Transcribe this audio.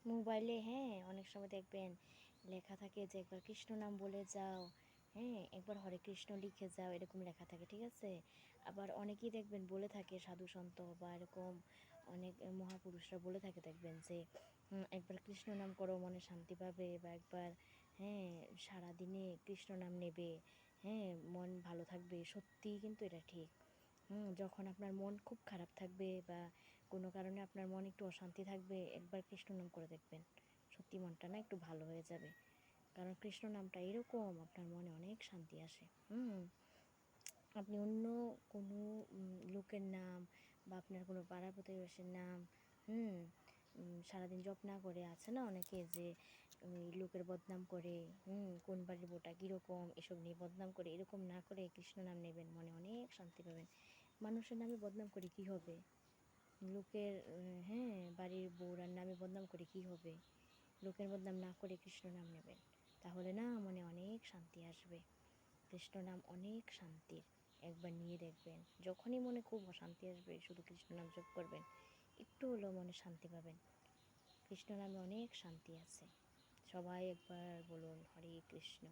মোবাইলে হ্যাঁ, অনেক সময় দেখবেন লেখা থাকে যে একবার কৃষ্ণ নাম বলে যাও, হ্যাঁ, একবার হরে কৃষ্ণ লিখে যাও, এরকম লেখা থাকে, ঠিক আছে? আবার অনেকেই দেখবেন বলে থাকে সাধু সন্ত বা এরকম অনেক মহাপুরুষরা বলে থাকে দেখবেন যে একবার কৃষ্ণ নাম করো মনে শান্তি পাবে, বা একবার হ্যাঁ সারাদিনে কৃষ্ণ নাম নেবে, হ্যাঁ মন ভালো থাকবে। সত্যিই কিন্তু এটা ঠিক। যখন আপনার মন খুব খারাপ থাকবে বা কোনো কারণে আপনার মন একটু অশান্তি থাকবে, একবার কৃষ্ণ নাম করে দেখবেন, সত্যি মনটা না একটু ভালো হয়ে যাবে। কারণ কৃষ্ণ নামটা এরকম আপনার মনে অনেক শান্তি আসে। আপনি অন্য কোনো লোকের নাম বা আপনার কোনো পাড়া প্রতিবেশীর নাম হুম সারাদিন জপ না করে, আছে না অনেকে যে ওই লোকের বদনাম করে, কোন বাড়ির বউটা কীরকম এসব নিয়ে বদনাম করে, এরকম না করে কৃষ্ণ নাম নেবেন, মনে অনেক শান্তি পাবেন। মানুষের নামে বদনাম করে কি হবে? লোকের হ্যাঁ বাড়ির বউরার নামে বদনাম করে কি হবে? লোকের বদনাম না করে কৃষ্ণ নাম নেবেন, তাহলে না মনে অনেক শান্তি আসবে। কৃষ্ণ নাম অনেক শান্তির, একবার নিয়ে দেখবেন। যখনই মনে খুব অশান্তি আসবে শুধু কৃষ্ণ নাম জপ করবেন, একটু হলেও মনে শান্তি পাবেন। কৃষ্ণ নামে অনেক শান্তি আছে। সবাই একবার বলুন হরে কৃষ্ণ।